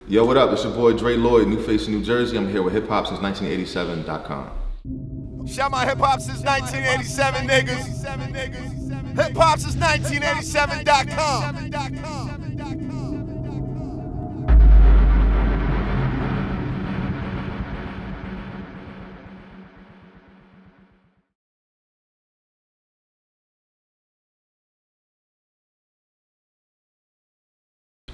Yo, what up? It's your boy Dre Lloyd, new face in New Jersey. I'm here with HipHopSince1987.com. Shout my hip-hop since 1987, niggas. HipHopSince1987.com.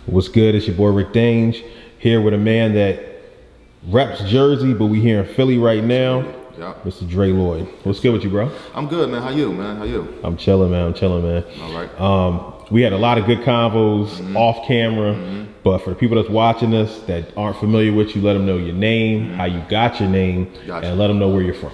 What's good? It's your boy Rick Dange here with a man that reps Jersey, but we here in Philly right now. Yep. Mr. Dre Lloyd. What's good with you, bro? I'm good, man. How you, man? How you? I'm chilling, man. I'm chilling, man. All right. We had a lot of good convos off camera, but for the people that's watching us that aren't familiar with you, let them know your name, how you got your name, and let them know where you're from.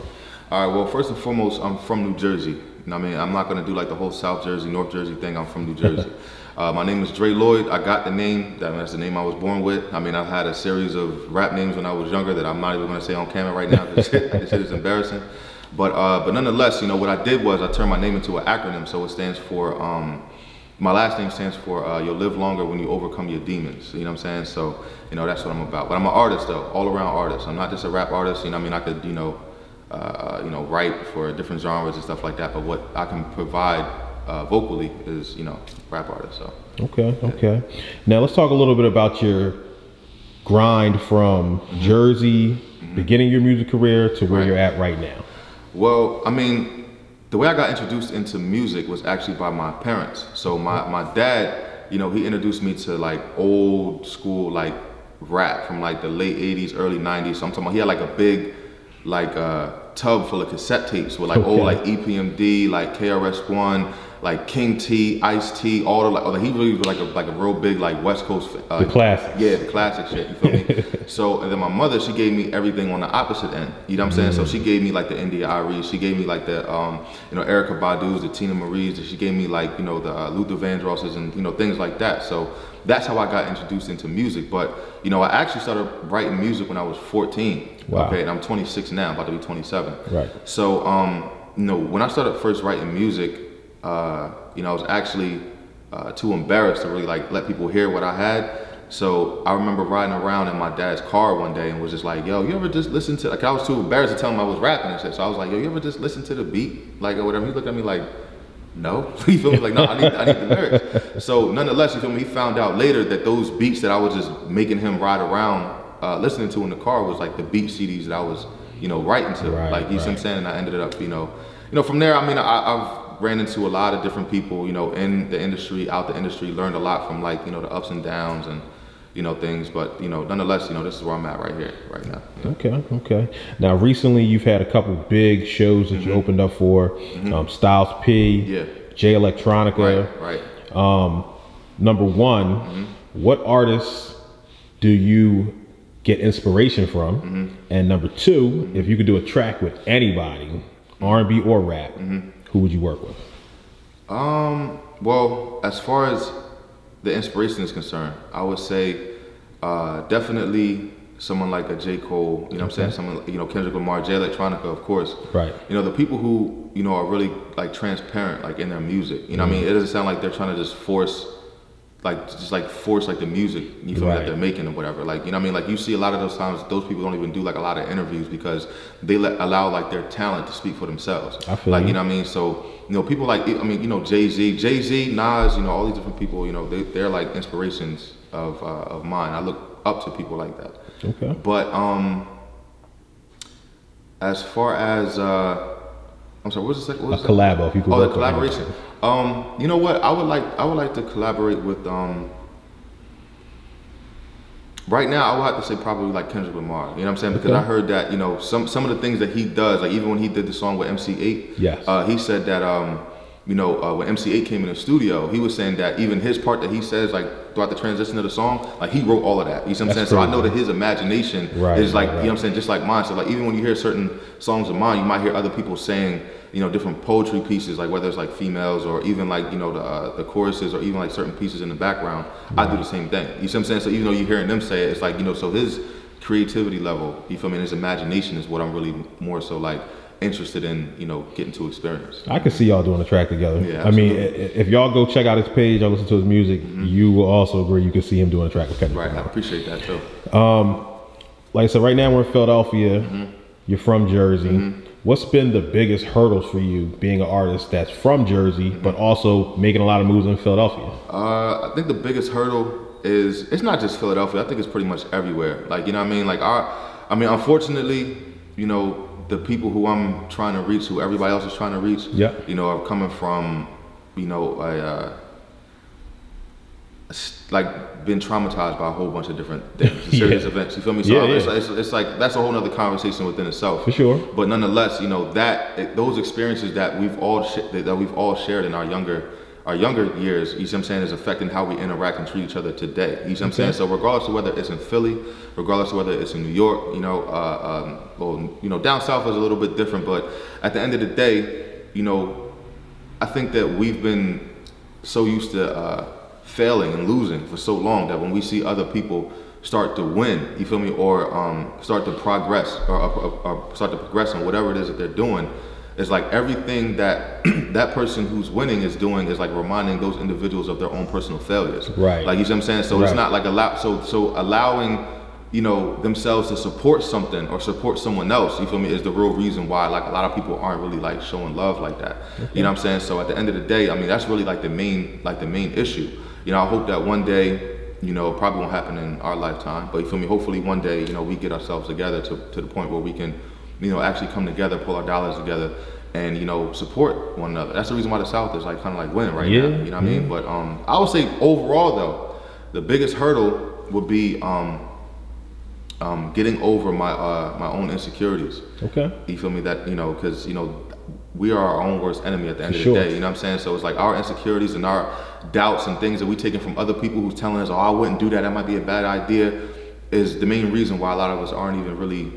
All right. Well, first and foremost, I'm from New Jersey. You know what I mean? I'm not gonna do like the whole South Jersey, North Jersey thing. I'm from New Jersey. My name is Dre Lloyd. I got the name. That's the name I was born with. I mean, I've had a series of rap names when I was younger that I'm not even going to say on camera right now because this shit is embarrassing. But nonetheless, you know, what I did was I turned my name into an acronym. So it stands for, my last name stands for you'll live longer when you overcome your demons. You know what I'm saying? So, you know, that's what I'm about. But I'm an artist though, all around artist. I'm not just a rap artist. You know what I mean? I could, you know, write for different genres and stuff like that. But what I can provide vocally is, you know, rap artist. So okay. Now let's talk a little bit about your grind from Jersey, beginning your music career to where you're at right now. Well, I mean, the way I got introduced into music was actually by my parents. So my dad, you know, he introduced me to like old school like rap from like the late 80s, early 90s. So I'm talking about, he had like a big like tub full of cassette tapes with like old like EPMD, like KRS-One, like King T, Ice T, all the like, he really was like a real big like West Coast. The classics. Yeah, the classic shit, you feel me? So, and then my mother, she gave me everything on the opposite end, you know what I'm saying? So she gave me like the India Arie, she gave me like the, you know, Erykah Badu's, the Tina Marie's, she gave me like, you know, the Luther Vandross's and, you know, things like that. So that's how I got introduced into music. But, you know, I actually started writing music when I was 14. Wow. Okay, and I'm 26 now, about to be 27. Right. So, you know, when I started first writing music, you know, I was actually too embarrassed to really like let people hear what I had. So I remember riding around in my dad's car one day and was just like, yo, you ever just listen to, like, I was too embarrassed to tell him I was rapping and shit. So I was like, yo, you ever just listen to the beat? Like, or whatever. He looked at me like, no. You feel me? Like, no, I need the lyrics. So nonetheless, you feel me? He found out later that those beats that I was just making him ride around listening to in the car was like the beat CDs that I was, you know, writing to. Right, like, you see what I'm saying? And I ended up, you know, from there, I mean, I've ran into a lot of different people, you know, in the industry, out the industry, learned a lot from like, you know, the ups and downs and, you know, things, but, you know, nonetheless, you know, this is where I'm at right here, right now. Yeah. Okay. Now, recently you've had a couple big shows that you opened up for, Styles P, Jay Electronica. Right. Number one, what artists do you get inspiration from? And number two, if you could do a track with anybody, R&B or rap, who would you work with? Well, as far as the inspiration is concerned, I would say definitely someone like a J. Cole, you know what I'm saying? Someone, you know, Kendrick Lamar, Jay Electronica, of course. Right. You know, the people who, you know, are really like transparent, like in their music. You know what I mean? It doesn't sound like they're trying to just force like the music, you feel me, that they're making or whatever. Like, you know what I mean? Like, you see a lot of those times, those people don't even do like a lot of interviews because they allow like their talent to speak for themselves. I feel like, you know what I mean? So, you know, people like, I mean, you know, Jay-Z, Nas, you know, all these different people, you know, they're like inspirations of mine. I look up to people like that. Okay. But as far as I'm sorry, what was the second? What was a collabo, if you could. Oh, the collaboration. You know what? I would like to collaborate with. Right now, I would have to say probably like Kendrick Lamar. You know what I'm saying? Because I heard that, you know, some of the things that he does, like even when he did the song with MC8, he said that you know, when MC8 came in the studio, he was saying that even his part that he says like throughout the transition of the song, like he wrote all of that. You see what I'm saying? So I know that his imagination is like, you know what I'm saying, just like mine. So like even when you hear certain songs of mine, you might hear other people saying, you know, different poetry pieces, like whether it's like females or even like, you know, the choruses or even like certain pieces in the background. I do the same thing. You see what I'm saying? So even though you're hearing them say it, it's like, you know, so his creativity level, you feel me, and his imagination is what I'm really more so like interested in, you know, getting to experience. I can see y'all doing a track together. Yeah, I mean, absolutely. if y'all go check out his page or listen to his music, you will also agree you can see him doing a track with Kendrick. Right, I appreciate that too. Like I said, right now we're in Philadelphia. You're from Jersey. What's been the biggest hurdles for you being an artist that's from Jersey, but also making a lot of moves in Philadelphia? I think the biggest hurdle is, it's not just Philadelphia. I think it's pretty much everywhere. Like, you know what I mean? Like unfortunately, you know, the people who I'm trying to reach, who everybody else is trying to reach, you know, are coming from, you know, like been traumatized by a whole bunch of different things, serious events. You feel me? So it's like that's a whole nother conversation within itself. For sure. But nonetheless, you know, those experiences that we've all shared in our younger years, you see what I'm saying, is affecting how we interact and treat each other today. You see what I'm saying? So regardless of whether it's in Philly, regardless of whether it's in New York, you know, well, you know, down south is a little bit different, but at the end of the day, you know, I think that we've been so used to failing and losing for so long that when we see other people start to win, you feel me, or start to progress or start to progress on whatever it is that they're doing, it's like everything that that person who's winning is doing is like reminding those individuals of their own personal failures. Right. Like, you see what I'm saying? So it's not like so allowing, you know, themselves to support something or support someone else, you feel me, is the real reason why like a lot of people aren't really like showing love like that. You know what I'm saying? So at the end of the day, I mean, that's really like the main issue. You know, I hope that one day, you know, it probably won't happen in our lifetime, but you feel me, hopefully one day, you know, we get ourselves together to the point where we can, you know, actually come together, pull our dollars together, and, you know, support one another. That's the reason why the South is like kind of like winning right now. You know what I mean? But I would say overall though, the biggest hurdle would be getting over my own insecurities. Okay. You feel me? That, you know, because, you know, we are our own worst enemy at the end of the day, you know what I'm saying? So it's like our insecurities and our doubts and things that we taken from other people who's telling us, oh, I wouldn't do that, that might be a bad idea, is the main reason why a lot of us aren't even really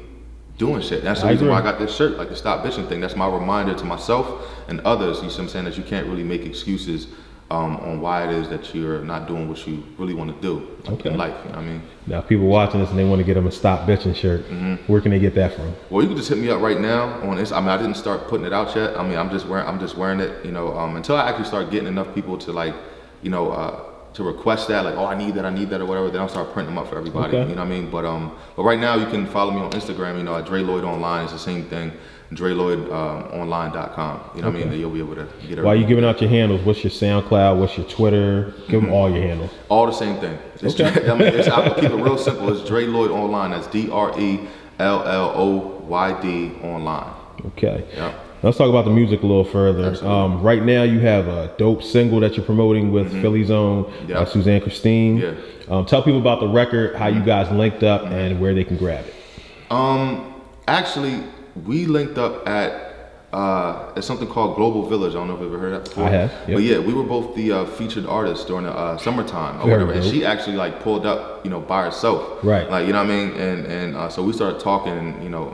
doing shit. That's the reason why I got this shirt, like the Stop Bitching thing. That's my reminder to myself and others, you see what I'm saying, that you can't really make excuses on why it is that you're not doing what you really want to do in life, you know what I mean? Now, people watching this and they want to get them a Stop Bitching shirt, where can they get that from? Well, you can just hit me up right now on Instagram. I mean, I didn't start putting it out yet. I mean, I'm just wearing it, you know, until I actually start getting enough people to like, you know, to request that, like, oh, I need that, or whatever, then I'll start printing them up for everybody, you know what I mean? But right now you can follow me on Instagram, you know, at Dre Lloyd Online. It's the same thing, DreLloydOnline.com, you know what I mean? Then you'll be able to get everything. While you giving out your handles, what's your SoundCloud, what's your Twitter? Give them all your handles. All the same thing. It's I mean, I'll keep it real simple. It's Dre Lloyd Online. That's DRELLOYD Online. Okay. Yep. Let's talk about the music a little further. Right now you have a dope single that you're promoting with Philly's own Suzann Christine. Tell people about the record, how you guys linked up, and where they can grab it. Actually, we linked up at something called Global Village. I don't know if you've ever heard that before. I have. Yep. But yeah, we were both the featured artists during the summertime or whatever. And she actually like pulled up, you know, by herself. Right. Like, you know what I mean? And so we started talking, and you know,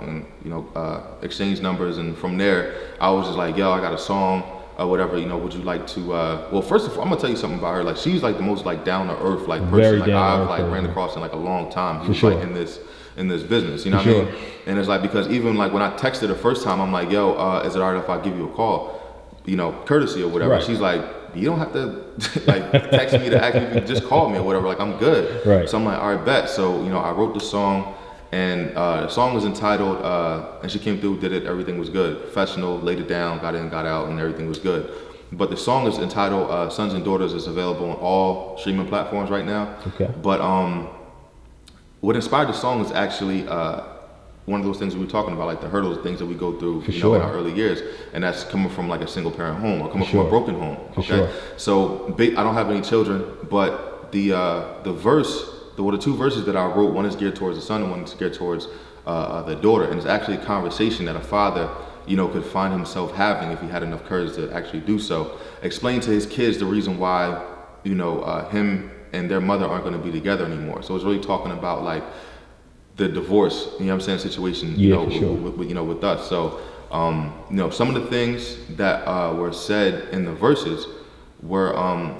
exchanged numbers, and from there I was just like, yo, I got a song or whatever, you know, would you like to well, first of all, I'm gonna tell you something about her. Like, she's like the most like down to earth like person like I've like ran across in like a long time. Who's like in this business, you know what I mean? And it's like, because even like when I texted the first time, I'm like, yo, is it alright if I give you a call, you know, courtesy or whatever? She's like, you don't have to like text me to ask me if you can just call me or whatever, like I'm good. So I'm like, all right, bet. So, you know, I wrote the song, and the song was entitled, and she came through, did it, everything was good. Professional, laid it down, got in, got out, and everything was good. But the song is entitled Sons and Daughters. Is available on all streaming platforms right now. But what inspired the song is actually one of those things we were talking about, like the hurdles, things that we go through, you know, in our early years, and that's coming from like a single parent home or coming from a broken home. So I don't have any children, but the two verses that I wrote, one is geared towards the son and one is geared towards the daughter, and it's actually a conversation that a father, you know, could find himself having if he had enough courage to actually do so. Explain to his kids the reason why, you know, him and their mother aren't going to be together anymore. So it's really talking about like the divorce, you know what I'm saying, situation, you know, with us. So, you know, some of the things that were said in the verses were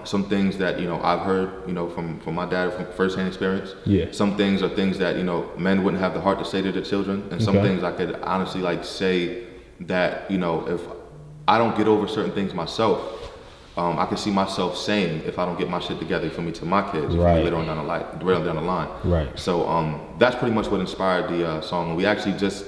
some things that, you know, I've heard, you know, from my dad, from firsthand experience. Some things are things that, you know, men wouldn't have the heart to say to their children, and some things I could honestly like say that, you know, if I don't get over certain things myself, I can see myself saying, if I don't get my shit together, for me, to my kids, later on down the line. Right. So that's pretty much what inspired the song. We actually just,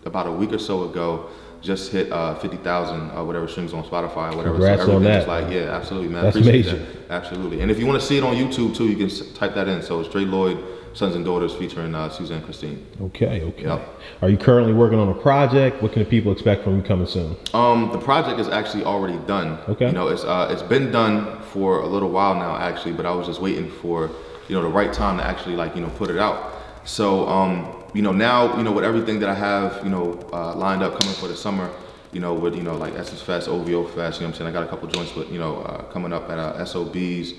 about a week or so ago, just hit 50,000 whatever streams on Spotify or whatever. Congrats so on that. is like, yeah, absolutely, man. That's Appreciate major. that. Absolutely. And if you want to see it on YouTube too, you can type that in. So it's Dre Lloyd, Sons and Daughters, featuring Suzann Christine. Okay, okay. Yep. Are you currently working on a project? What can the people expect from you coming soon? The project is actually already done. Okay. You know, it's been done for a little while now, actually, but I was just waiting for, you know, the right time to actually, like, you know, put it out. So, you know, now, you know, with everything that I have, you know, lined up coming for the summer, you know, with, you know, like Essence Fest, OVO Fest, you know what I'm saying? I got a couple joints with, you know, coming up at SOBs,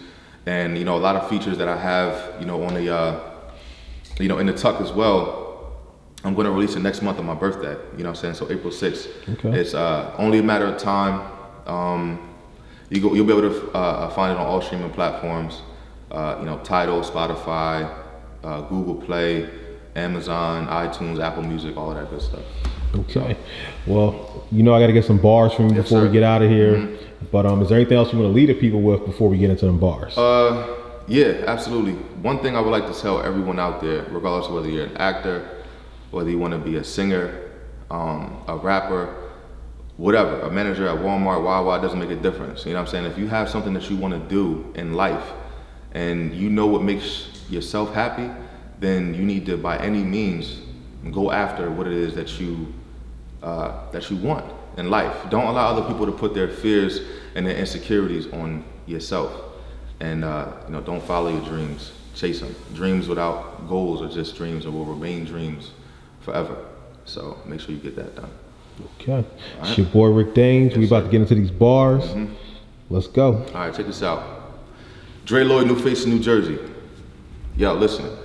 and, you know, a lot of features that I have, you know, on the, you know, in the tuck as well. I'm going to release it next month on my birthday, you know what I'm saying? So April 6th. Okay. It's only a matter of time. You'll be able to find it on all streaming platforms, you know, Tidal, Spotify, Google Play, Amazon, iTunes, Apple Music, all of that good stuff. Okay. Well, you know, I got to get some bars from you before we get out of here. But is there anything else you want to lead the people with before we get into them bars? Yeah, absolutely. One thing I would like to tell everyone out there, regardless of whether you're an actor, whether you want to be a singer, a rapper, whatever, a manager at Walmart, Wawa, it doesn't make a difference. You know what I'm saying? If you have something that you want to do in life and you know what makes yourself happy, then you need to, by any means, go after what it is that you want in life. Don't allow other people to put their fears and their insecurities on yourself. And you know, don't follow your dreams, chase them. Dreams without goals are just dreams and will remain dreams forever. So make sure you get that done. Okay. It's your boy Rick Dange. Yes, we about to get into these bars. Let's go. All right, check this out. Dre Lloyd, new face in New Jersey. Yo, listen.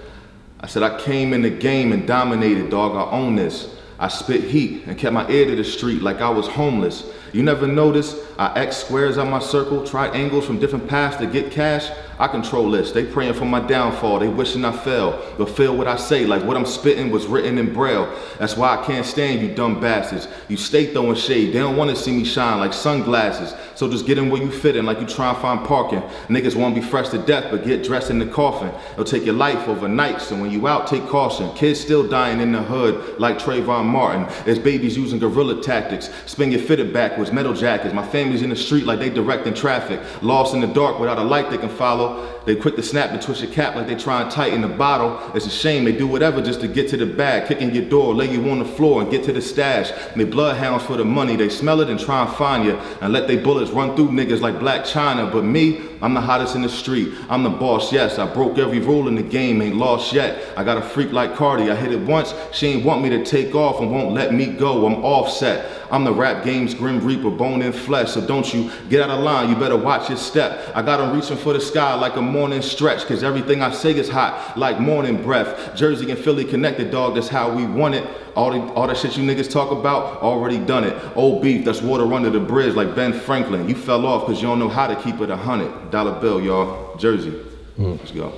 I said I came in the game and dominated, dog. I own this. I spit heat and kept my ear to the street like I was homeless. You never noticed I X squares on my circle, triangles from different paths to get cash. I control this. They praying for my downfall. They wishing I fell. But feel what I say, like what I'm spitting was written in braille. That's why I can't stand you dumb bastards. You stay throwing shade. They don't want to see me shine like sunglasses. So just get in where you fit in, like you try and find parking. Niggas want to be fresh to death, but get dressed in the coffin. It'll take your life overnight, so when you out, take caution. Kids still dying in the hood like Trayvon Martin. There's babies using guerrilla tactics. Spin your fitted backwards, metal jackets. My family's in the street like they directing traffic. Lost in the dark without a light they can follow. They quick to snap and twist your cap like they try and tighten the bottle. It's a shame they do whatever just to get to the bag. Kicking your door, lay you on the floor and get to the stash. They bloodhounds for the money. They smell it and try and find you and let they bullets run through niggas like Black China. But me, I'm the hottest in the street. I'm the boss, yes. I broke every rule in the game, ain't lost yet. I got a freak like Cardi. I hit it once, she ain't want me to take off and won't let me go. I'm offset. I'm the rap game's grim reaper, bone and flesh. So don't you get out of line, you better watch your step. I got them reaching for the sky like a morning stretch, cause everything I say is hot like morning breath. Jersey and Philly connected, dog, that's how we want it. All that shit you niggas talk about, already done it. Old beef, that's water under the bridge like Ben Franklin. You fell off cause you don't know how to keep it $100 bill, y'all. Jersey. Let's go.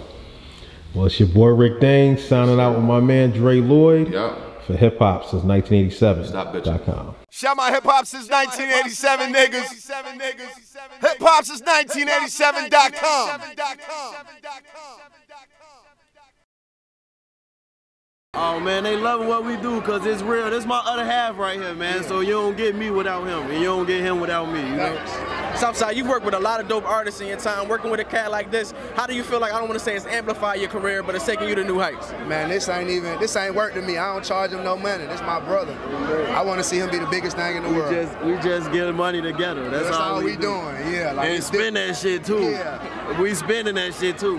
Well, it's your boy Rick Dange signing out with my man Dre Lloyd. Yeah. For HipHopSince1987.com. Stop bitching. Shout my HipHopSince1987 niggas. HipHopSince1987.com. Oh man, they loving what we do because it's real. This is my other half right here, man. Yeah. So you don't get me without him, and you don't get him without me, you know? Southside, you work with a lot of dope artists in your time. Working with a cat like this, how do you feel like, I don't want to say it's amplified your career, but it's taking you to new heights? Man, this ain't work to me. I don't charge him no money. This is my brother. I want to see him be the biggest thing in the world. We just get money together. That's all we doing. Yeah. Like and spend that shit too. Yeah. We spending that shit too.